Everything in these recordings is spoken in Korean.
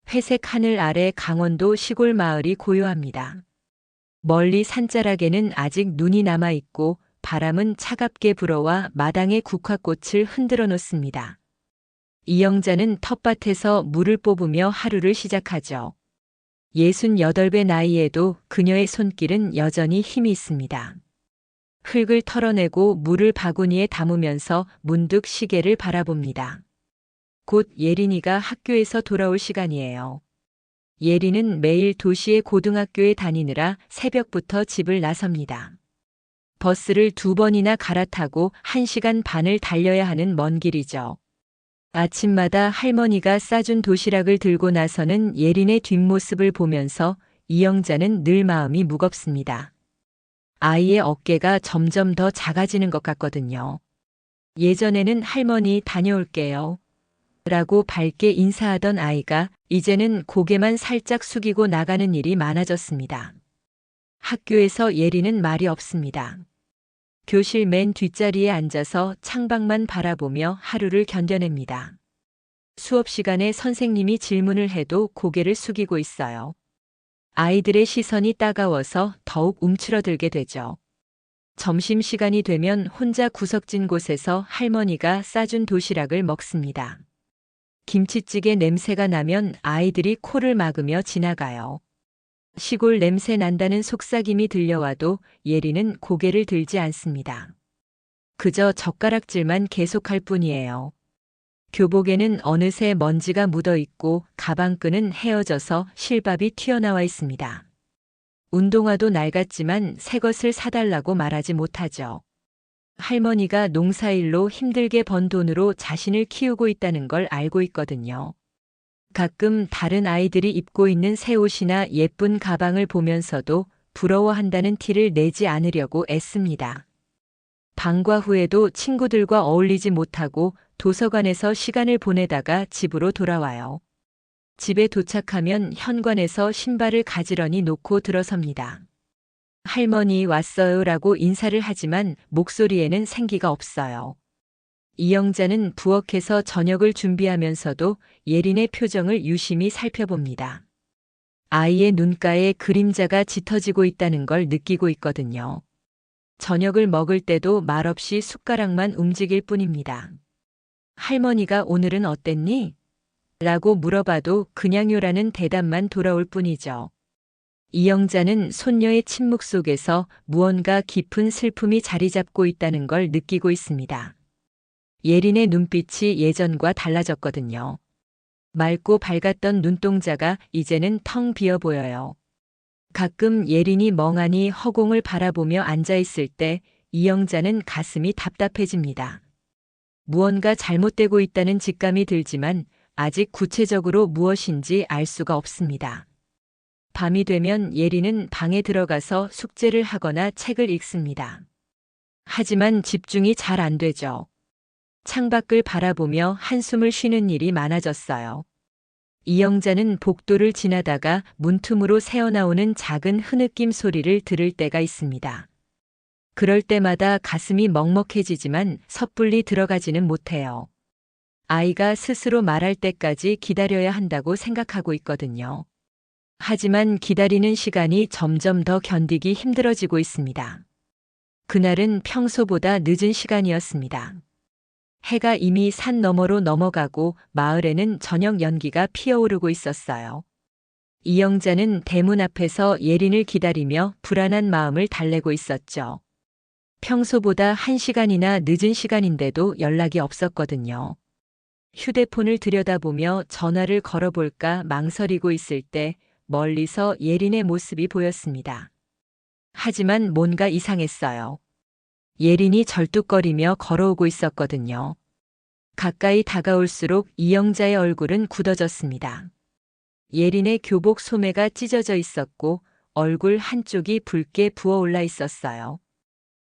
회색 하늘 아래 강원도 시골 마을이 고요합니다. 멀리 산자락에는 아직 눈이 남아 있고 바람은 차갑게 불어와 마당의 국화꽃을 흔들어 놓습니다. 이영자는 텃밭에서 물을 뽑으며 하루를 시작하죠. 68배 나이에도 그녀의 손길은 여전히 힘이 있습니다. 흙을 털어내고 물을 바구니에 담으면서 문득 시계를 바라봅니다. 곧 예린이가 학교에서 돌아올 시간이에요. 예린은 매일 도시의 고등학교에 다니느라 새벽부터 집을 나섭니다. 버스를 2번이나 갈아타고 1시간 반을 달려야 하는 먼 길이죠. 아침마다 할머니가 싸준 도시락을 들고 나서는 예린의 뒷모습을 보면서 이영자는 늘 마음이 무겁습니다. 아이의 어깨가 점점 더 작아지는 것 같거든요. 예전에는 할머니 다녀올게요. 라고 밝게 인사하던 아이가 이제는 고개만 살짝 숙이고 나가는 일이 많아졌습니다. 학교에서 예린은 말이 없습니다. 교실 맨 뒷자리에 앉아서 창밖만 바라보며 하루를 견뎌냅니다. 수업 시간에 선생님이 질문을 해도 고개를 숙이고 있어요. 아이들의 시선이 따가워서 더욱 움츠러들게 되죠. 점심시간이 되면 혼자 구석진 곳에서 할머니가 싸준 도시락을 먹습니다. 김치찌개 냄새가 나면 아이들이 코를 막으며 지나가요. 시골 냄새 난다는 속삭임이 들려와도 예린은 고개를 들지 않습니다. 그저 젓가락질만 계속할 뿐이에요. 교복에는 어느새 먼지가 묻어 있고 가방끈은 헤어져서 실밥이 튀어나와 있습니다. 운동화도 낡았지만 새 것을 사달라고 말하지 못하죠. 할머니가 농사일로 힘들게 번 돈으로 자신을 키우고 있다는 걸 알고 있거든요. 가끔 다른 아이들이 입고 있는 새 옷이나 예쁜 가방을 보면서도 부러워한다는 티를 내지 않으려고 애씁니다. 방과 후에도 친구들과 어울리지 못하고 도서관에서 시간을 보내다가 집으로 돌아와요. 집에 도착하면 현관에서 신발을 가지런히 놓고 들어섭니다. 할머니 왔어요 라고 인사를 하지만 목소리에는 생기가 없어요. 이영자는 부엌에서 저녁을 준비하면서도 예린의 표정을 유심히 살펴봅니다. 아이의 눈가에 그림자가 짙어지고 있다는 걸 느끼고 있거든요. 저녁을 먹을 때도 말없이 숟가락만 움직일 뿐입니다. 할머니가 오늘은 어땠니? 라고 물어봐도 그냥요라는 대답만 돌아올 뿐이죠. 이영자는 손녀의 침묵 속에서 무언가 깊은 슬픔이 자리 잡고 있다는 걸 느끼고 있습니다. 예린의 눈빛이 예전과 달라졌거든요. 맑고 밝았던 눈동자가 이제는 텅 비어 보여요. 가끔 예린이 멍하니 허공을 바라보며 앉아있을 때 이영자는 가슴이 답답해집니다. 무언가 잘못되고 있다는 직감이 들지만 아직 구체적으로 무엇인지 알 수가 없습니다. 밤이 되면 예린은 방에 들어가서 숙제를 하거나 책을 읽습니다. 하지만 집중이 잘 안 되죠. 창밖을 바라보며 한숨을 쉬는 일이 많아졌어요. 이영자는 복도를 지나다가 문틈으로 새어나오는 작은 흐느낌 소리를 들을 때가 있습니다. 그럴 때마다 가슴이 먹먹해지지만 섣불리 들어가지는 못해요. 아이가 스스로 말할 때까지 기다려야 한다고 생각하고 있거든요. 하지만 기다리는 시간이 점점 더 견디기 힘들어지고 있습니다. 그날은 평소보다 늦은 시간이었습니다. 해가 이미 산 너머로 넘어가고 마을에는 저녁 연기가 피어오르고 있었어요. 이영자는 대문 앞에서 예린을 기다리며 불안한 마음을 달래고 있었죠. 평소보다 1시간이나 늦은 시간인데도 연락이 없었거든요. 휴대폰을 들여다보며 전화를 걸어볼까 망설이고 있을 때 멀리서 예린의 모습이 보였습니다. 하지만 뭔가 이상했어요. 예린이 절뚝거리며 걸어오고 있었거든요. 가까이 다가올수록 이영자의 얼굴은 굳어졌습니다. 예린의 교복 소매가 찢어져 있었고 얼굴 한쪽이 붉게 부어올라 있었어요.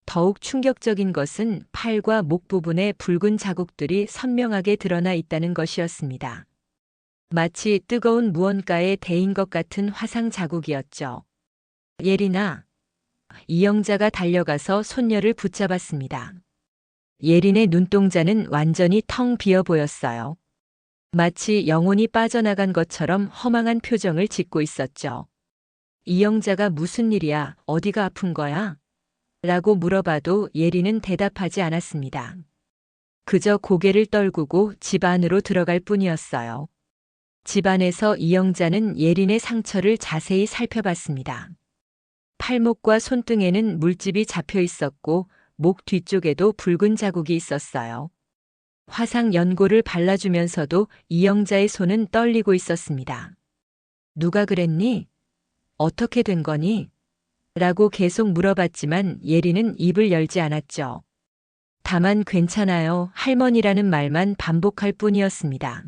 더욱 충격적인 것은 팔과 목 부분에 붉은 자국들이 선명하게 드러나 있다는 것이었습니다. 마치 뜨거운 무언가에 데인 것 같은 화상 자국이었죠. 예린아. 이영자가 달려가서 손녀를 붙잡았습니다. 예린의 눈동자는 완전히 텅 비어 보였어요. 마치 영혼이 빠져나간 것처럼 허망한 표정을 짓고 있었죠. 이영자가 무슨 일이야? 어디가 아픈 거야? 라고 물어봐도 예리는 대답하지 않았습니다. 그저 고개를 떨구고 집 안으로 들어갈 뿐이었어요. 집 안에서 이영자는 예린의 상처를 자세히 살펴봤습니다. 팔목과 손등에는 물집이 잡혀 있었고 목 뒤쪽에도 붉은 자국이 있었어요. 화상 연고를 발라주면서도 이영자의 손은 떨리고 있었습니다. 누가 그랬니? 어떻게 된 거니? 라고 계속 물어봤지만 예리는 입을 열지 않았죠. 다만 괜찮아요, 할머니라는 말만 반복할 뿐이었습니다.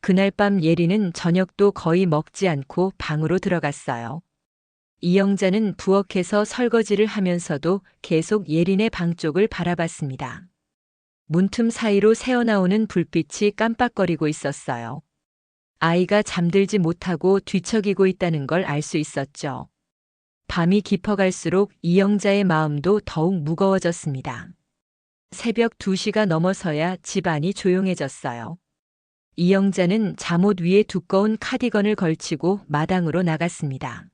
그날 밤 예리는 저녁도 거의 먹지 않고 방으로 들어갔어요. 이영자는 부엌에서 설거지를 하면서도 계속 예린의 방 쪽을 바라봤습니다. 문틈 사이로 새어나오는 불빛이 깜빡거리고 있었어요. 아이가 잠들지 못하고 뒤척이고 있다는 걸 알 수 있었죠. 밤이 깊어갈수록 이영자의 마음도 더욱 무거워졌습니다. 새벽 2시가 넘어서야 집안이 조용해졌어요. 이영자는 잠옷 위에 두꺼운 카디건을 걸치고 마당으로 나갔습니다.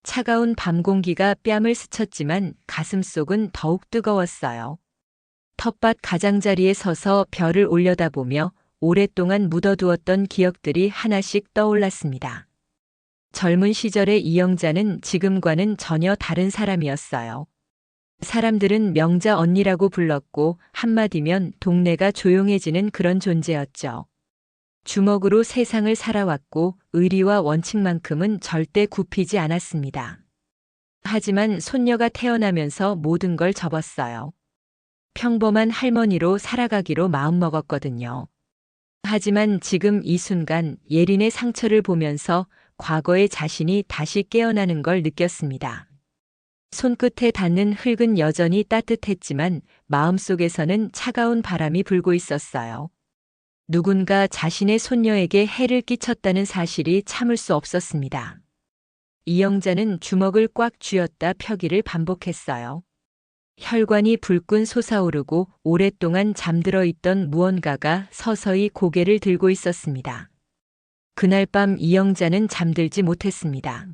차가운 밤 공기가 뺨을 스쳤지만 가슴속은 더욱 뜨거웠어요. 텃밭 가장자리에 서서 별을 올려다보며 오랫동안 묻어두었던 기억들이 하나씩 떠올랐습니다. 젊은 시절의 이영자는 지금과는 전혀 다른 사람이었어요. 사람들은 명자 언니라고 불렀고 한마디면 동네가 조용해지는 그런 존재였죠. 주먹으로 세상을 살아왔고 의리와 원칙만큼은 절대 굽히지 않았습니다. 하지만 손녀가 태어나면서 모든 걸 접었어요. 평범한 할머니로 살아가기로 마음먹었거든요. 하지만 지금 이 순간 예린의 상처를 보면서 과거의 자신이 다시 깨어나는 걸 느꼈습니다. 손끝에 닿는 흙은 여전히 따뜻했지만 마음속에서는 차가운 바람이 불고 있었어요. 누군가 자신의 손녀에게 해를 끼쳤다는 사실이 참을 수 없었습니다. 이영자는 주먹을 꽉 쥐었다 펴기를 반복했어요. 혈관이 불끈 솟아오르고 오랫동안 잠들어 있던 무언가가 서서히 고개를 들고 있었습니다. 그날 밤 이영자는 잠들지 못했습니다.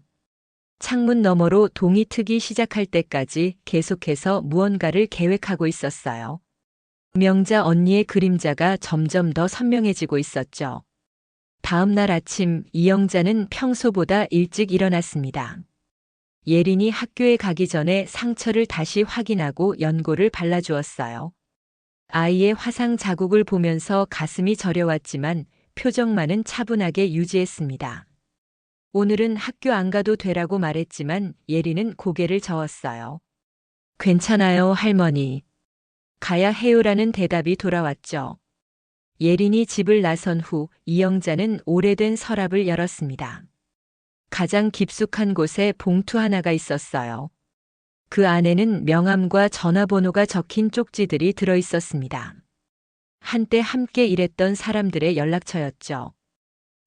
창문 너머로 동이 트기 시작할 때까지 계속해서 무언가를 계획하고 있었어요. 명자 언니의 그림자가 점점 더 선명해지고 있었죠. 다음 날 아침 이영자는 평소보다 일찍 일어났습니다. 예린이 학교에 가기 전에 상처를 다시 확인하고 연고를 발라주었어요. 아이의 화상 자국을 보면서 가슴이 저려왔지만 표정만은 차분하게 유지했습니다. 오늘은 학교 안 가도 되라고 말했지만 예린은 고개를 저었어요. 괜찮아요, 할머니. 가야 해요라는 대답이 돌아왔죠. 예린이 집을 나선 후 이영자는 오래된 서랍을 열었습니다. 가장 깊숙한 곳에 봉투 하나가 있었어요. 그 안에는 명함과 전화번호가 적힌 쪽지들이 들어 있었습니다. 한때 함께 일했던 사람들의 연락처였죠.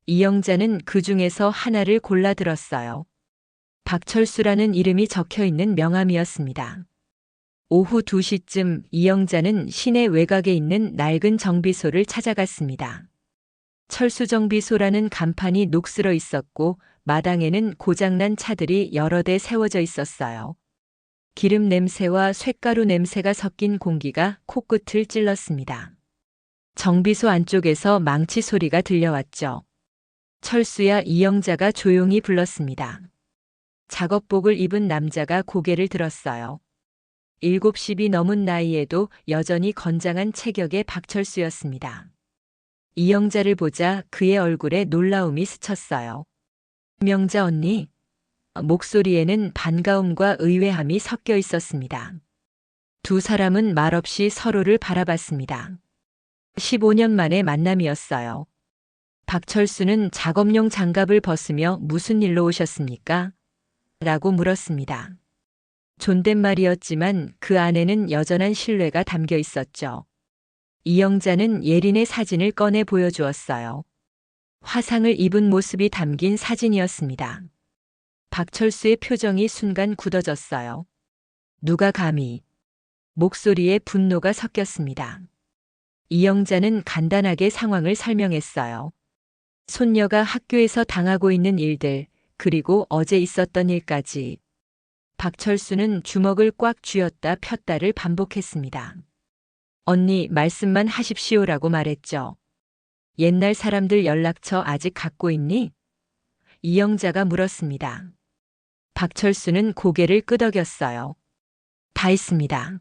이영자는 그 중에서 하나를 골라 들었어요. 박철수라는 이름이 적혀 있는 명함이었습니다. 오후 2시쯤 이영자는 시내 외곽에 있는 낡은 정비소를 찾아갔습니다. 철수정비소라는 간판이 녹슬어 있었고 마당에는 고장난 차들이 여러 대 세워져 있었어요. 기름 냄새와 쇳가루 냄새가 섞인 공기가 코끝을 찔렀습니다. 정비소 안쪽에서 망치 소리가 들려왔죠. 철수야, 이영자가 조용히 불렀습니다. 작업복을 입은 남자가 고개를 들었어요. 70이 넘은 나이에도 여전히 건장한 체격의 박철수였습니다. 이영자를 보자 그의 얼굴에 놀라움이 스쳤어요. 명자 언니. 목소리에는 반가움과 의외함이 섞여 있었습니다. 두 사람은 말없이 서로를 바라봤습니다. 15년 만의 만남이었어요. 박철수는 작업용 장갑을 벗으며 무슨 일로 오셨습니까? 라고 물었습니다. 존댓말이었지만 그 안에는 여전한 신뢰가 담겨 있었죠. 이영자는 예린의 사진을 꺼내 보여주었어요. 화상을 입은 모습이 담긴 사진이었습니다. 박철수의 표정이 순간 굳어졌어요. 누가 감히. 목소리에 분노가 섞였습니다. 이영자는 간단하게 상황을 설명했어요. 손녀가 학교에서 당하고 있는 일들, 그리고 어제 있었던 일까지. 박철수는 주먹을 꽉 쥐었다 폈다를 반복했습니다. 언니, 말씀만 하십시오라고 말했죠. 옛날 사람들 연락처 아직 갖고 있니? 이영자가 물었습니다. 박철수는 고개를 끄덕였어요. 다 있습니다.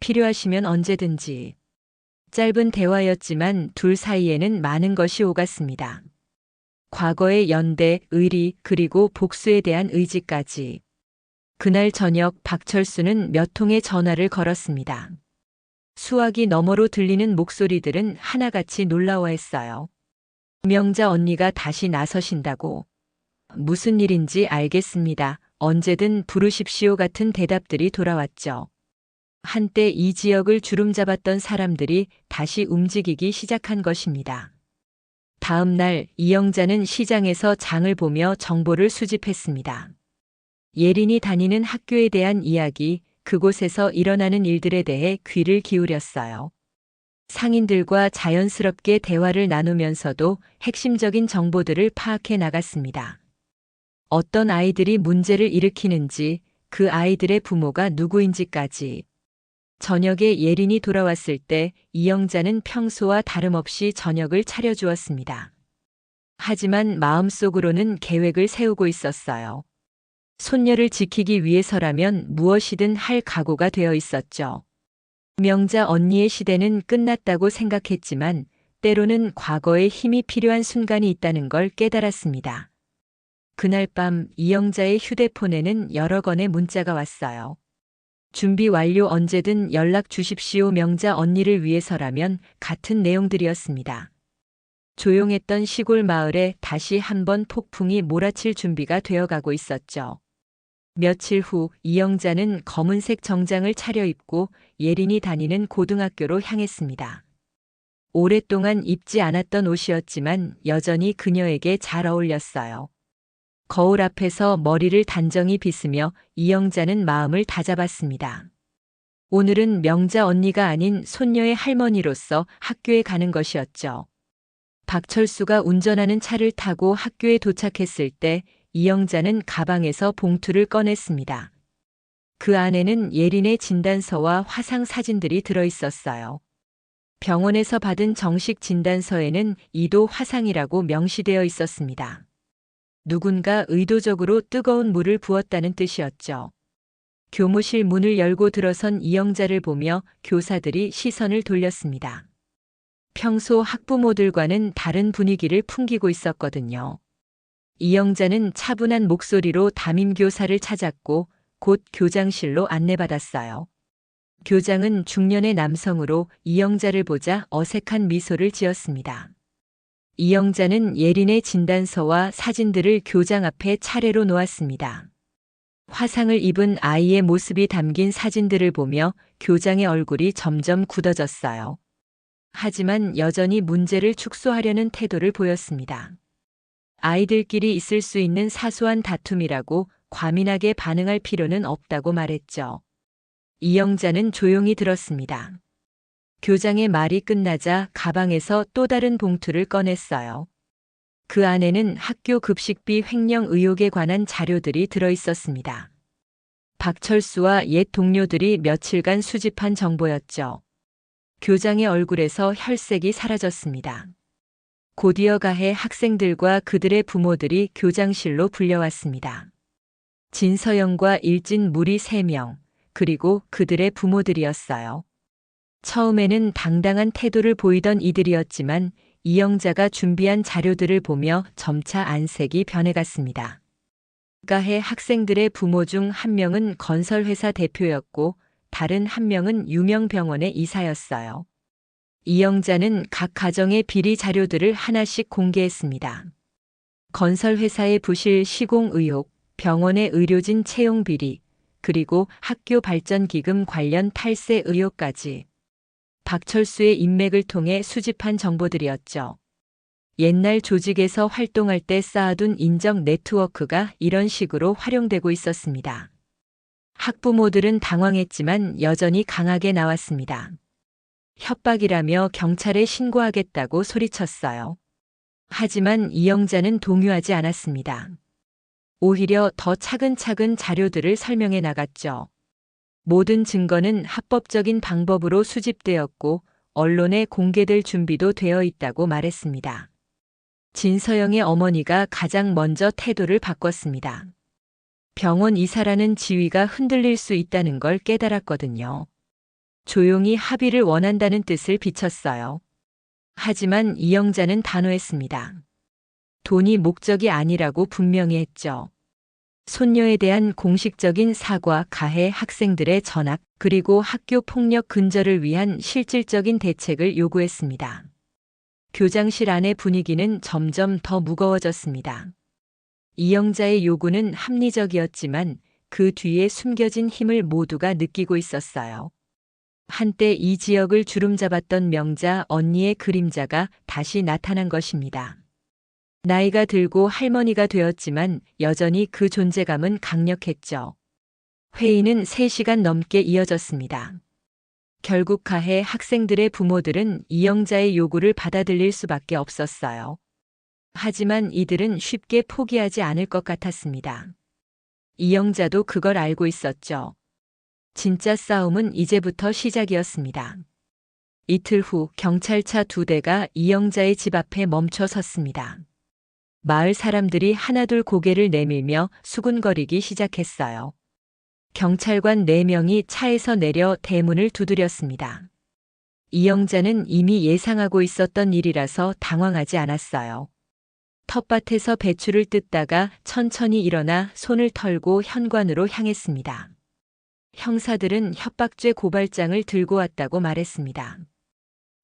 필요하시면 언제든지. 짧은 대화였지만 둘 사이에는 많은 것이 오갔습니다. 과거의 연대, 의리, 그리고 복수에 대한 의지까지. 그날 저녁 박철수는 몇 통의 전화를 걸었습니다. 수화기 너머로 들리는 목소리들은 하나같이 놀라워했어요. 명자 언니가 다시 나서신다고. 무슨 일인지 알겠습니다. 언제든 부르십시오 같은 대답들이 돌아왔죠. 한때 이 지역을 주름잡았던 사람들이 다시 움직이기 시작한 것입니다. 다음 날 이영자는 시장에서 장을 보며 정보를 수집했습니다. 예린이 다니는 학교에 대한 이야기, 그곳에서 일어나는 일들에 대해 귀를 기울였어요. 상인들과 자연스럽게 대화를 나누면서도 핵심적인 정보들을 파악해 나갔습니다. 어떤 아이들이 문제를 일으키는지, 그 아이들의 부모가 누구인지까지. 저녁에 예린이 돌아왔을 때 이영자는 평소와 다름없이 저녁을 차려주었습니다. 하지만 마음속으로는 계획을 세우고 있었어요. 손녀를 지키기 위해서라면 무엇이든 할 각오가 되어 있었죠. 명자 언니의 시대는 끝났다고 생각했지만 때로는 과거에 힘이 필요한 순간이 있다는 걸 깨달았습니다. 그날 밤 이영자의 휴대폰에는 여러 건의 문자가 왔어요. 준비 완료, 언제든 연락 주십시오. 명자 언니를 위해서라면 같은 내용들이었습니다. 조용했던 시골 마을에 다시 한번 폭풍이 몰아칠 준비가 되어가고 있었죠. 며칠 후 이영자는 검은색 정장을 차려입고 예린이 다니는 고등학교로 향했습니다. 오랫동안 입지 않았던 옷이었지만 여전히 그녀에게 잘 어울렸어요. 거울 앞에서 머리를 단정히 빗으며 이영자는 마음을 다잡았습니다. 오늘은 명자 언니가 아닌 손녀의 할머니로서 학교에 가는 것이었죠. 박철수가 운전하는 차를 타고 학교에 도착했을 때 이영자는 가방에서 봉투를 꺼냈습니다. 그 안에는 예린의 진단서와 화상 사진들이 들어 있었어요. 병원에서 받은 정식 진단서에는 2도 화상이라고 명시되어 있었습니다. 누군가 의도적으로 뜨거운 물을 부었다는 뜻이었죠. 교무실 문을 열고 들어선 이영자를 보며 교사들이 시선을 돌렸습니다. 평소 학부모들과는 다른 분위기를 풍기고 있었거든요. 이영자는 차분한 목소리로 담임교사를 찾았고 곧 교장실로 안내받았어요. 교장은 중년의 남성으로 이영자를 보자 어색한 미소를 지었습니다. 이영자는 예린의 진단서와 사진들을 교장 앞에 차례로 놓았습니다. 화상을 입은 아이의 모습이 담긴 사진들을 보며 교장의 얼굴이 점점 굳어졌어요. 하지만 여전히 문제를 축소하려는 태도를 보였습니다. 아이들끼리 있을 수 있는 사소한 다툼이라고 과민하게 반응할 필요는 없다고 말했죠. 이영자는 조용히 들었습니다. 교장의 말이 끝나자 가방에서 또 다른 봉투를 꺼냈어요. 그 안에는 학교 급식비 횡령 의혹에 관한 자료들이 들어 있었습니다. 박철수와 옛 동료들이 며칠간 수집한 정보였죠. 교장의 얼굴에서 혈색이 사라졌습니다. 곧이어 가해 학생들과 그들의 부모들이 교장실로 불려왔습니다. 진서영과 일진 무리 3명, 그리고 그들의 부모들이었어요. 처음에는 당당한 태도를 보이던 이들이었지만 이영자가 준비한 자료들을 보며 점차 안색이 변해갔습니다. 가해 학생들의 부모 중 한 명은 건설회사 대표였고 다른 한 명은 유명 병원의 이사였어요. 이영자는 각 가정의 비리 자료들을 하나씩 공개했습니다. 건설회사의 부실 시공 의혹, 병원의 의료진 채용 비리, 그리고 학교 발전기금 관련 탈세 의혹까지. 박철수의 인맥을 통해 수집한 정보들이었죠. 옛날 조직에서 활동할 때 쌓아둔 인적 네트워크가 이런 식으로 활용되고 있었습니다. 학부모들은 당황했지만 여전히 강하게 나왔습니다. 협박이라며 경찰에 신고하겠다고 소리쳤어요. 하지만 이영자는 동요하지 않았습니다. 오히려 더 차근차근 자료들을 설명해 나갔죠. 모든 증거는 합법적인 방법으로 수집되었고 언론에 공개될 준비도 되어 있다고 말했습니다. 진서영의 어머니가 가장 먼저 태도를 바꿨습니다. 병원 이사라는 지위가 흔들릴 수 있다는 걸 깨달았거든요. 조용히 합의를 원한다는 뜻을 비쳤어요. 하지만 이영자는 단호했습니다. 돈이 목적이 아니라고 분명히 했죠. 손녀에 대한 공식적인 사과, 가해 학생들의 전학, 그리고 학교 폭력 근절을 위한 실질적인 대책을 요구했습니다. 교장실 안의 분위기는 점점 더 무거워졌습니다. 이영자의 요구는 합리적이었지만 그 뒤에 숨겨진 힘을 모두가 느끼고 있었어요. 한때 이 지역을 주름잡았던 명자 언니의 그림자가 다시 나타난 것입니다. 나이가 들고 할머니가 되었지만 여전히 그 존재감은 강력했죠. 회의는 3시간 넘게 이어졌습니다. 결국 가해 학생들의 부모들은 이영자의 요구를 받아들일 수밖에 없었어요. 하지만 이들은 쉽게 포기하지 않을 것 같았습니다. 이영자도 그걸 알고 있었죠. 진짜 싸움은 이제부터 시작이었습니다. 이틀 후 경찰차 2대가 이영자의 집 앞에 멈춰 섰습니다. 마을 사람들이 하나둘 고개를 내밀며 수군거리기 시작했어요. 경찰관 4명이 차에서 내려 대문을 두드렸습니다. 이영자는 이미 예상하고 있었던 일이라서 당황하지 않았어요. 텃밭에서 배추를 뜯다가 천천히 일어나 손을 털고 현관으로 향했습니다. 형사들은 협박죄 고발장을 들고 왔다고 말했습니다.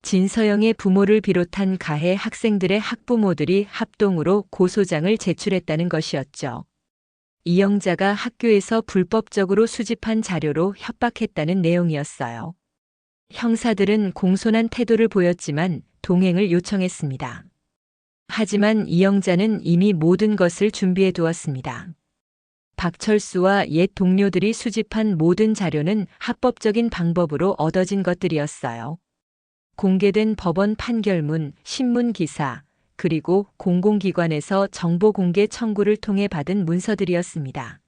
진서영의 부모를 비롯한 가해 학생들의 학부모들이 합동으로 고소장을 제출했다는 것이었죠. 이영자가 학교에서 불법적으로 수집한 자료로 협박했다는 내용이었어요. 형사들은 공손한 태도를 보였지만 동행을 요청했습니다. 하지만 이영자는 이미 모든 것을 준비해 두었습니다. 박철수와 옛 동료들이 수집한 모든 자료는 합법적인 방법으로 얻어진 것들이었어요. 공개된 법원 판결문, 신문 기사, 그리고 공공기관에서 정보 공개 청구를 통해 받은 문서들이었습니다.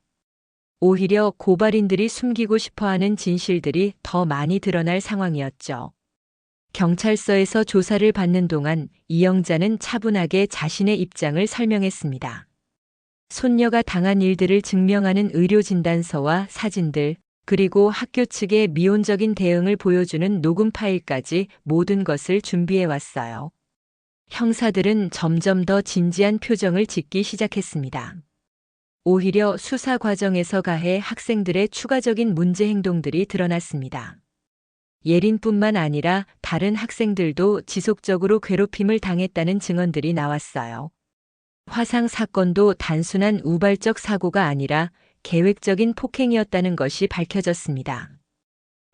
오히려 고발인들이 숨기고 싶어하는 진실들이 더 많이 드러날 상황이었죠. 경찰서에서 조사를 받는 동안 이영자는 차분하게 자신의 입장을 설명했습니다. 손녀가 당한 일들을 증명하는 의료진단서와 사진들, 그리고 학교 측의 미온적인 대응을 보여주는 녹음 파일까지 모든 것을 준비해 왔어요. 형사들은 점점 더 진지한 표정을 짓기 시작했습니다. 오히려 수사 과정에서 가해 학생들의 추가적인 문제 행동들이 드러났습니다. 예린뿐만 아니라 다른 학생들도 지속적으로 괴롭힘을 당했다는 증언들이 나왔어요. 화상 사건도 단순한 우발적 사고가 아니라 계획적인 폭행이었다는 것이 밝혀졌습니다.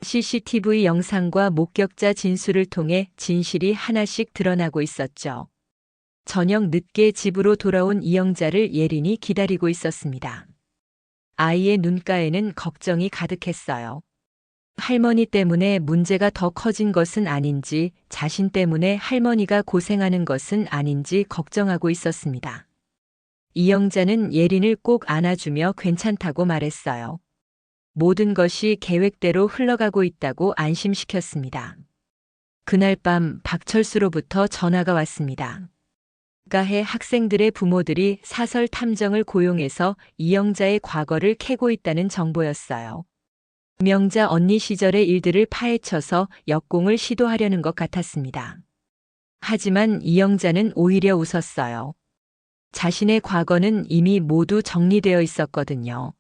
CCTV 영상과 목격자 진술을 통해 진실이 하나씩 드러나고 있었죠. 저녁 늦게 집으로 돌아온 이영자를 예린이 기다리고 있었습니다. 아이의 눈가에는 걱정이 가득했어요. 할머니 때문에 문제가 더 커진 것은 아닌지, 자신 때문에 할머니가 고생하는 것은 아닌지 걱정하고 있었습니다. 이영자는 예린을 꼭 안아주며 괜찮다고 말했어요. 모든 것이 계획대로 흘러가고 있다고 안심시켰습니다. 그날 밤 박철수로부터 전화가 왔습니다. 가해 학생들의 부모들이 사설 탐정을 고용해서 이영자의 과거를 캐고 있다는 정보였어요. 명자 언니 시절의 일들을 파헤쳐서 역공을 시도하려는 것 같았습니다. 하지만 이영자는 오히려 웃었어요. 자신의 과거는 이미 모두 정리되어 있었거든요.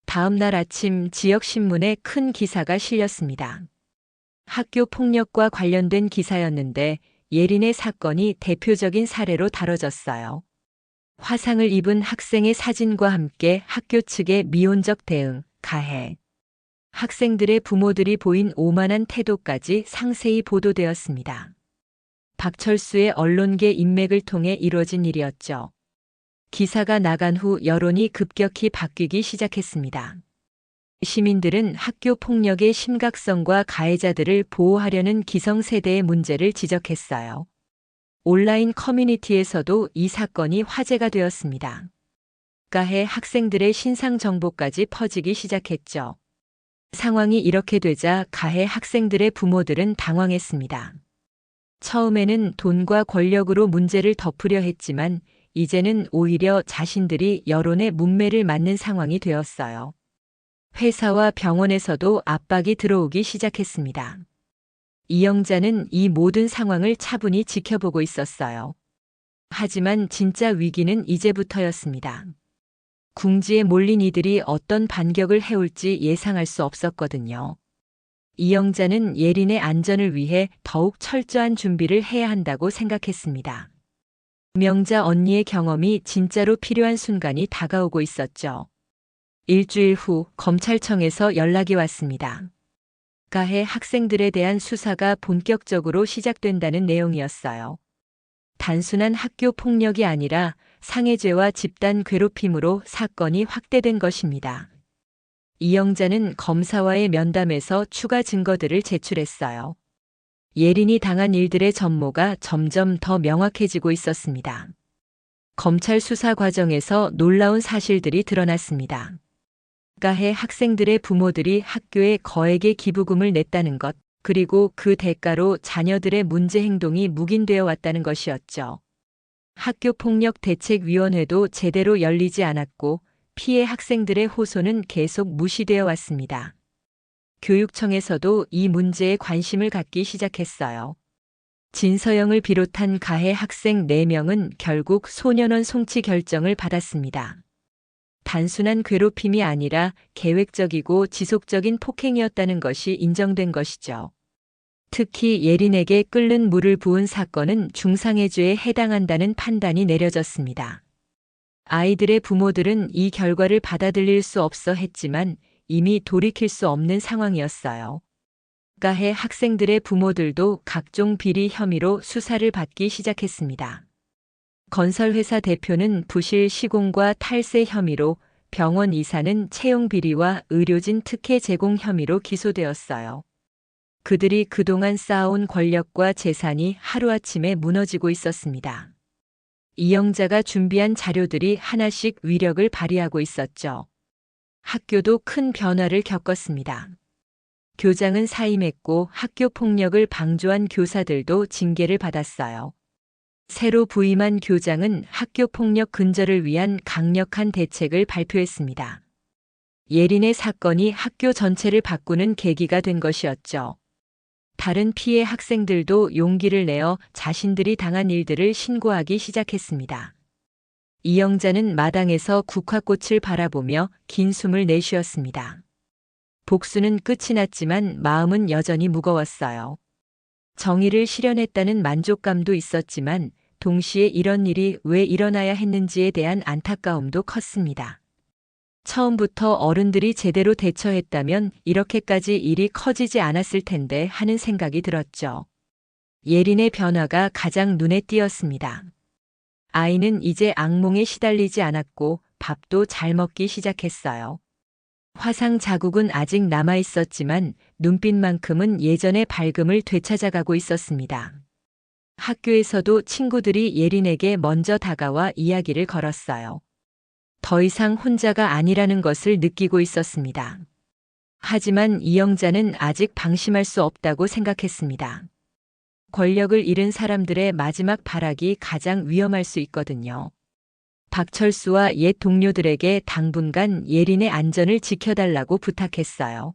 다음 날 아침 지역신문에 큰 기사가 실렸습니다. 학교 폭력과 관련된 기사였는데 예린의 사건이 대표적인 사례로 다뤄졌어요. 화상을 입은 학생의 사진과 함께 학교 측의 미온적 대응, 가해. 학생들의 부모들이 보인 오만한 태도까지 상세히 보도되었습니다. 박철수의 언론계 인맥을 통해 이루어진 일이었죠. 기사가 나간 후 여론이 급격히 바뀌기 시작했습니다. 시민들은 학교 폭력의 심각성과 가해자들을 보호하려는 기성세대의 문제를 지적했어요. 온라인 커뮤니티에서도 이 사건이 화제가 되었습니다. 가해 학생들의 신상 정보까지 퍼지기 시작했죠. 상황이 이렇게 되자 가해 학생들의 부모들은 당황했습니다. 처음에는 돈과 권력으로 문제를 덮으려 했지만 이제는 오히려 자신들이 여론의 문매를 맞는 상황이 되었어요. 회사와 병원에서도 압박이 들어오기 시작했습니다. 이영자는 이 모든 상황을 차분히 지켜보고 있었어요. 하지만 진짜 위기는 이제부터였습니다. 궁지에 몰린 이들이 어떤 반격을 해올지 예상할 수 없었거든요. 이영자는 예린의 안전을 위해 더욱 철저한 준비를 해야 한다고 생각했습니다. 명자 언니의 경험이 진짜로 필요한 순간이 다가오고 있었죠. 일주일 후 검찰청에서 연락이 왔습니다. 가해 학생들에 대한 수사가 본격적으로 시작된다는 내용이었어요. 단순한 학교 폭력이 아니라 상해죄와 집단 괴롭힘으로 사건이 확대된 것입니다. 이영자는 검사와의 면담에서 추가 증거들을 제출했어요. 예린이 당한 일들의 전모가 점점 더 명확해지고 있었습니다. 검찰 수사 과정에서 놀라운 사실들이 드러났습니다. 가해 학생들의 부모들이 학교에 거액의 기부금을 냈다는 것, 그리고 그 대가로 자녀들의 문제 행동이 묵인되어 왔다는 것이었죠. 학교폭력대책위원회도 제대로 열리지 않았고 피해 학생들의 호소는 계속 무시되어 왔습니다. 교육청에서도 이 문제에 관심을 갖기 시작했어요. 진서영을 비롯한 가해 학생 4명은 결국 소년원 송치 결정을 받았습니다. 단순한 괴롭힘이 아니라 계획적이고 지속적인 폭행이었다는 것이 인정된 것이죠. 특히 예린에게 끓는 물을 부은 사건은 중상해죄에 해당한다는 판단이 내려졌습니다. 아이들의 부모들은 이 결과를 받아들일 수 없어 했지만 이미 돌이킬 수 없는 상황이었어요. 가해 학생들의 부모들도 각종 비리 혐의로 수사를 받기 시작했습니다. 건설회사 대표는 부실 시공과 탈세 혐의로, 병원 이사는 채용 비리와 의료진 특혜 제공 혐의로 기소되었어요. 그들이 그동안 쌓아온 권력과 재산이 하루아침에 무너지고 있었습니다. 이영자가 준비한 자료들이 하나씩 위력을 발휘하고 있었죠. 학교도 큰 변화를 겪었습니다. 교장은 사임했고 학교 폭력을 방조한 교사들도 징계를 받았어요. 새로 부임한 교장은 학교 폭력 근절을 위한 강력한 대책을 발표했습니다. 예린의 사건이 학교 전체를 바꾸는 계기가 된 것이었죠. 다른 피해 학생들도 용기를 내어 자신들이 당한 일들을 신고하기 시작했습니다. 이영자는 마당에서 국화꽃을 바라보며 긴 숨을 내쉬었습니다. 복수는 끝이 났지만 마음은 여전히 무거웠어요. 정의를 실현했다는 만족감도 있었지만 동시에 이런 일이 왜 일어나야 했는지에 대한 안타까움도 컸습니다. 처음부터 어른들이 제대로 대처했다면 이렇게까지 일이 커지지 않았을 텐데 하는 생각이 들었죠. 예린의 변화가 가장 눈에 띄었습니다. 아이는 이제 악몽에 시달리지 않았고 밥도 잘 먹기 시작했어요. 화상 자국은 아직 남아 있었지만 눈빛만큼은 예전의 밝음을 되찾아가고 있었습니다. 학교에서도 친구들이 예린에게 먼저 다가와 이야기를 걸었어요. 더 이상 혼자가 아니라는 것을 느끼고 있었습니다. 하지만 이영자는 아직 방심할 수 없다고 생각했습니다. 권력을 잃은 사람들의 마지막 발악이 가장 위험할 수 있거든요. 박철수와 옛 동료들에게 당분간 예린의 안전을 지켜달라고 부탁했어요.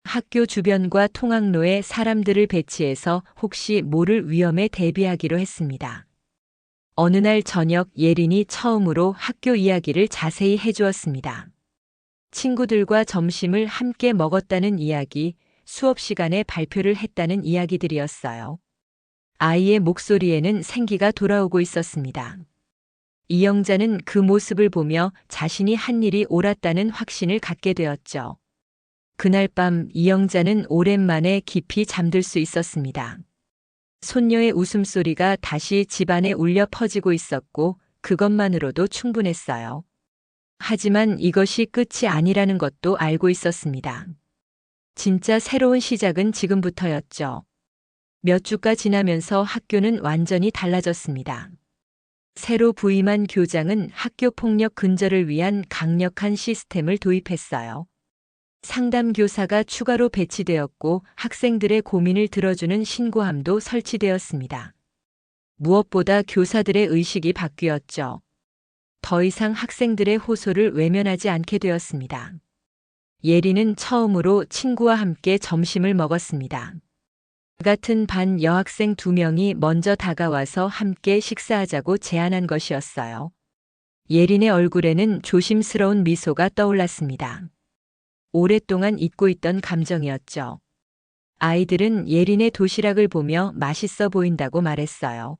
학교 주변과 통학로에 사람들을 배치해서 혹시 모를 위험에 대비하기로 했습니다. 어느 날 저녁 예린이 처음으로 학교 이야기를 자세히 해주었습니다. 친구들과 점심을 함께 먹었다는 이야기, 수업 시간에 발표를 했다는 이야기들이었어요. 아이의 목소리에는 생기가 돌아오고 있었습니다. 이영자는 그 모습을 보며 자신이 한 일이 옳았다는 확신을 갖게 되었죠. 그날 밤 이영자는 오랜만에 깊이 잠들 수 있었습니다. 손녀의 웃음소리가 다시 집안에 울려 퍼지고 있었고 그것만으로도 충분했어요. 하지만 이것이 끝이 아니라는 것도 알고 있었습니다. 진짜 새로운 시작은 지금부터였죠. 몇 주가 지나면서 학교는 완전히 달라졌습니다. 새로 부임한 교장은 학교 폭력 근절을 위한 강력한 시스템을 도입했어요. 상담 교사가 추가로 배치되었고 학생들의 고민을 들어주는 신고함도 설치되었습니다. 무엇보다 교사들의 의식이 바뀌었죠. 더 이상 학생들의 호소를 외면하지 않게 되었습니다. 예리는 처음으로 친구와 함께 점심을 먹었습니다. 같은 반 여학생 2명이 먼저 다가와서 함께 식사하자고 제안한 것이었어요. 예린의 얼굴에는 조심스러운 미소가 떠올랐습니다. 오랫동안 잊고 있던 감정이었죠. 아이들은 예린의 도시락을 보며 맛있어 보인다고 말했어요.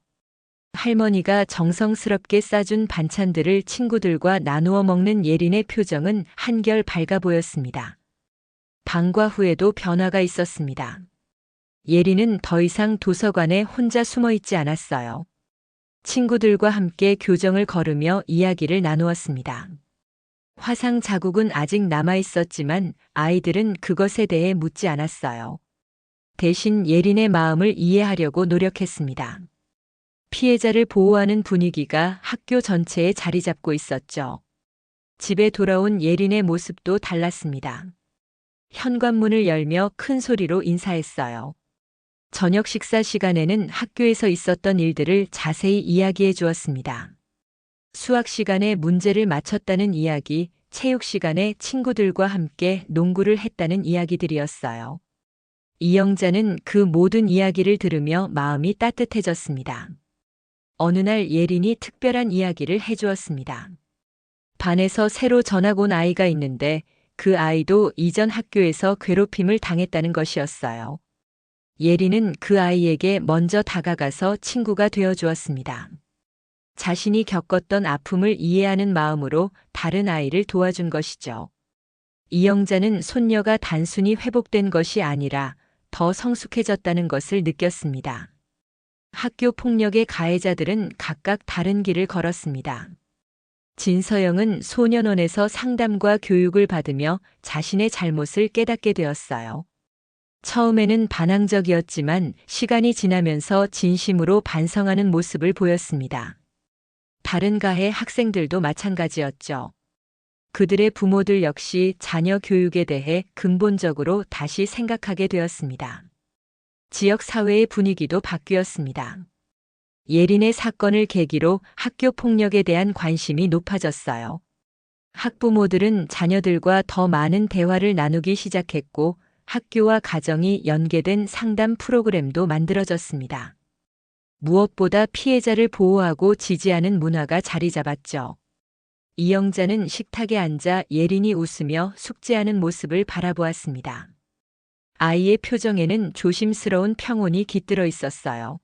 할머니가 정성스럽게 싸준 반찬들을 친구들과 나누어 먹는 예린의 표정은 한결 밝아 보였습니다. 방과 후에도 변화가 있었습니다. 예린은 더 이상 도서관에 혼자 숨어 있지 않았어요. 친구들과 함께 교정을 걸으며 이야기를 나누었습니다. 화상 자국은 아직 남아 있었지만 아이들은 그것에 대해 묻지 않았어요. 대신 예린의 마음을 이해하려고 노력했습니다. 피해자를 보호하는 분위기가 학교 전체에 자리 잡고 있었죠. 집에 돌아온 예린의 모습도 달랐습니다. 현관문을 열며 큰 소리로 인사했어요. 저녁 식사 시간에는 학교에서 있었던 일들을 자세히 이야기해 주었습니다. 수학 시간에 문제를 맞췄다는 이야기, 체육 시간에 친구들과 함께 농구를 했다는 이야기들이었어요. 이영자는 그 모든 이야기를 들으며 마음이 따뜻해졌습니다. 어느 날 예린이 특별한 이야기를 해주었습니다. 반에서 새로 전학 온 아이가 있는데 그 아이도 이전 학교에서 괴롭힘을 당했다는 것이었어요. 예린은 그 아이에게 먼저 다가가서 친구가 되어 주었습니다. 자신이 겪었던 아픔을 이해하는 마음으로 다른 아이를 도와준 것이죠. 이영자는 손녀가 단순히 회복된 것이 아니라 더 성숙해졌다는 것을 느꼈습니다. 학교 폭력의 가해자들은 각각 다른 길을 걸었습니다. 진서영은 소년원에서 상담과 교육을 받으며 자신의 잘못을 깨닫게 되었어요. 처음에는 반항적이었지만 시간이 지나면서 진심으로 반성하는 모습을 보였습니다. 다른 가해 학생들도 마찬가지였죠. 그들의 부모들 역시 자녀 교육에 대해 근본적으로 다시 생각하게 되었습니다. 지역 사회의 분위기도 바뀌었습니다. 예린의 사건을 계기로 학교 폭력에 대한 관심이 높아졌어요. 학부모들은 자녀들과 더 많은 대화를 나누기 시작했고 학교와 가정이 연계된 상담 프로그램도 만들어졌습니다. 무엇보다 피해자를 보호하고 지지하는 문화가 자리 잡았죠. 이영자는 식탁에 앉아 예린이 웃으며 숙제하는 모습을 바라보았습니다. 아이의 표정에는 조심스러운 평온이 깃들어 있었어요.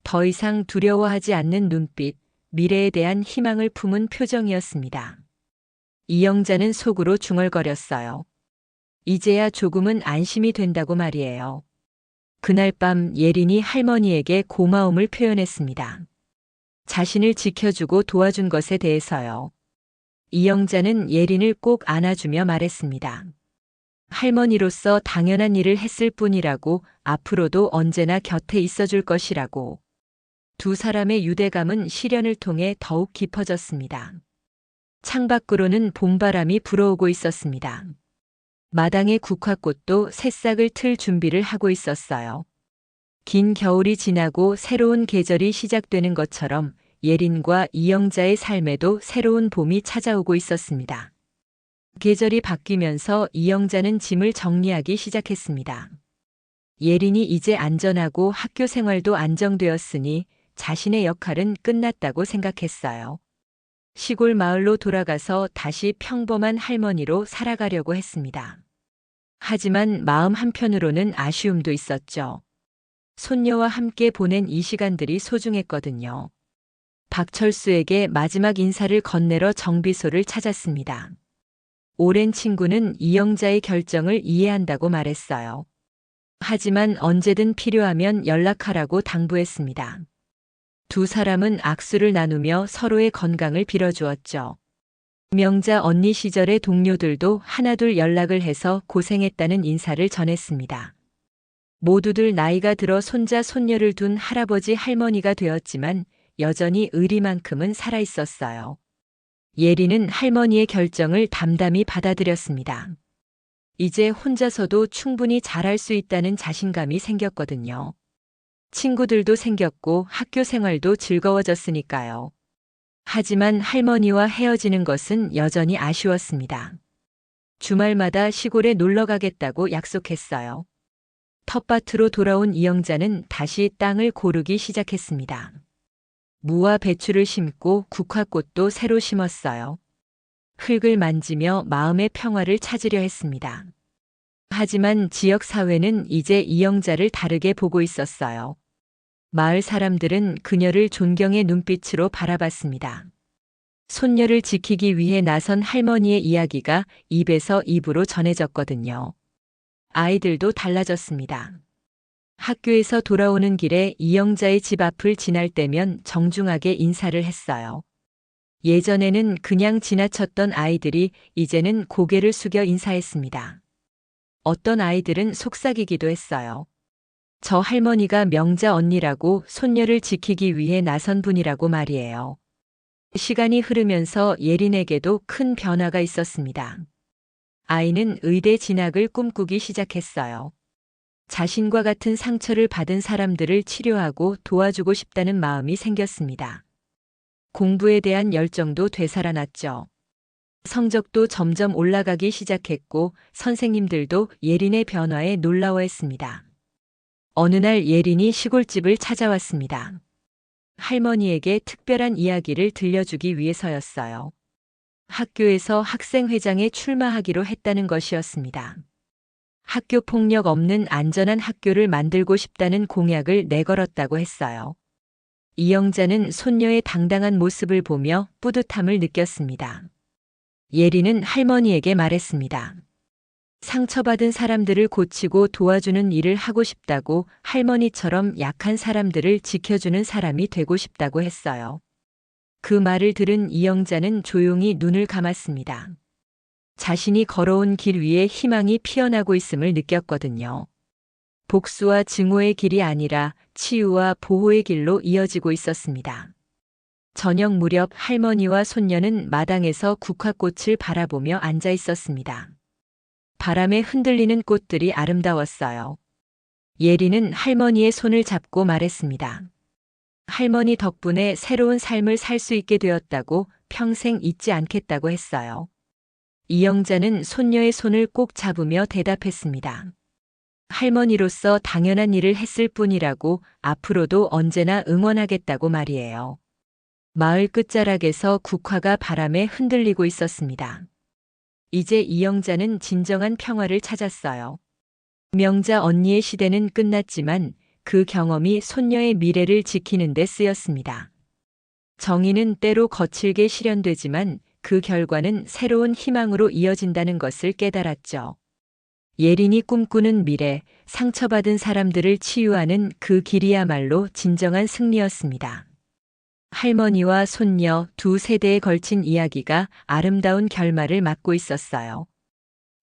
더 이상 두려워하지 않는 눈빛, 미래에 대한 희망을 품은 표정이었습니다. 이영자는 속으로 중얼거렸어요. 이제야 조금은 안심이 된다고 말이에요. 그날 밤 예린이 할머니에게 고마움을 표현했습니다. 자신을 지켜주고 도와준 것에 대해서요. 이영자는 예린을 꼭 안아주며 말했습니다. 할머니로서 당연한 일을 했을 뿐이라고 앞으로도 언제나 곁에 있어줄 것이라고. 두 사람의 유대감은 시련을 통해 더욱 깊어졌습니다. 창밖으로는 봄바람이 불어오고 있었습니다. 마당의 국화꽃도 새싹을 틀 준비를 하고 있었어요. 긴 겨울이 지나고 새로운 계절이 시작되는 것처럼 예린과 이영자의 삶에도 새로운 봄이 찾아오고 있었습니다. 계절이 바뀌면서 이영자는 짐을 정리하기 시작했습니다. 예린이 이제 안전하고 학교 생활도 안정되었으니 자신의 역할은 끝났다고 생각했어요. 시골 마을로 돌아가서 다시 평범한 할머니로 살아가려고 했습니다. 하지만 마음 한편으로는 아쉬움도 있었죠. 손녀와 함께 보낸 이 시간들이 소중했거든요. 박철수에게 마지막 인사를 건네러 정비소를 찾았습니다. 오랜 친구는 이영자의 결정을 이해한다고 말했어요. 하지만 언제든 필요하면 연락하라고 당부했습니다. 두 사람은 악수를 나누며 서로의 건강을 빌어주었죠. 명자 언니 시절의 동료들도 하나둘 연락을 해서 고생했다는 인사를 전했습니다. 모두들 나이가 들어 손자 손녀를 둔 할아버지 할머니가 되었지만 여전히 의리만큼은 살아있었어요. 예리는 할머니의 결정을 담담히 받아들였습니다. 이제 혼자서도 충분히 잘할 수 있다는 자신감이 생겼거든요. 친구들도 생겼고 학교 생활도 즐거워졌으니까요. 하지만 할머니와 헤어지는 것은 여전히 아쉬웠습니다. 주말마다 시골에 놀러 가겠다고 약속했어요. 텃밭으로 돌아온 이영자는 다시 땅을 고르기 시작했습니다. 무와 배추를 심고 국화꽃도 새로 심었어요. 흙을 만지며 마음의 평화를 찾으려 했습니다. 하지만 지역 사회는 이제 이영자를 다르게 보고 있었어요. 마을 사람들은 그녀를 존경의 눈빛으로 바라봤습니다. 손녀를 지키기 위해 나선 할머니의 이야기가 입에서 입으로 전해졌거든요. 아이들도 달라졌습니다. 학교에서 돌아오는 길에 이영자의 집 앞을 지날 때면 정중하게 인사를 했어요. 예전에는 그냥 지나쳤던 아이들이 이제는 고개를 숙여 인사했습니다. 어떤 아이들은 속삭이기도 했어요. 저 할머니가 명자 언니라고 손녀를 지키기 위해 나선 분이라고 말이에요. 시간이 흐르면서 예린에게도 큰 변화가 있었습니다. 아이는 의대 진학을 꿈꾸기 시작했어요. 자신과 같은 상처를 받은 사람들을 치료하고 도와주고 싶다는 마음이 생겼습니다. 공부에 대한 열정도 되살아났죠. 성적도 점점 올라가기 시작했고 선생님들도 예린의 변화에 놀라워했습니다. 어느 날 예린이 시골집을 찾아왔습니다. 할머니에게 특별한 이야기를 들려주기 위해서였어요. 학교에서 학생회장에 출마하기로 했다는 것이었습니다. 학교 폭력 없는 안전한 학교를 만들고 싶다는 공약을 내걸었다고 했어요. 이영자는 손녀의 당당한 모습을 보며 뿌듯함을 느꼈습니다. 예린은 할머니에게 말했습니다. 상처받은 사람들을 고치고 도와주는 일을 하고 싶다고, 할머니처럼 약한 사람들을 지켜주는 사람이 되고 싶다고 했어요. 그 말을 들은 이영자는 조용히 눈을 감았습니다. 자신이 걸어온 길 위에 희망이 피어나고 있음을 느꼈거든요. 복수와 증오의 길이 아니라 치유와 보호의 길로 이어지고 있었습니다. 저녁 무렵 할머니와 손녀는 마당에서 국화꽃을 바라보며 앉아 있었습니다. 바람에 흔들리는 꽃들이 아름다웠어요. 예린은 할머니의 손을 잡고 말했습니다. 할머니 덕분에 새로운 삶을 살 수 있게 되었다고, 평생 잊지 않겠다고 했어요. 이영자는 손녀의 손을 꼭 잡으며 대답했습니다. 할머니로서 당연한 일을 했을 뿐이라고, 앞으로도 언제나 응원하겠다고 말이에요. 마을 끝자락에서 국화가 바람에 흔들리고 있었습니다. 이제 이영자는 진정한 평화를 찾았어요. 명자 언니의 시대는 끝났지만 그 경험이 손녀의 미래를 지키는 데 쓰였습니다. 정의는 때로 거칠게 실현되지만 그 결과는 새로운 희망으로 이어진다는 것을 깨달았죠. 예린이 꿈꾸는 미래, 상처받은 사람들을 치유하는 그 길이야말로 진정한 승리였습니다. 할머니와 손녀 두 세대에 걸친 이야기가 아름다운 결말을 맞고 있었어요.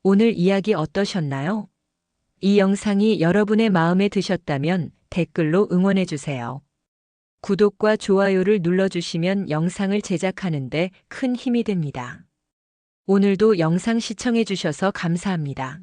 오늘 이야기 어떠셨나요? 이 영상이 여러분의 마음에 드셨다면 댓글로 응원해주세요. 구독과 좋아요를 눌러주시면 영상을 제작하는데 큰 힘이 됩니다. 오늘도 영상 시청해주셔서 감사합니다.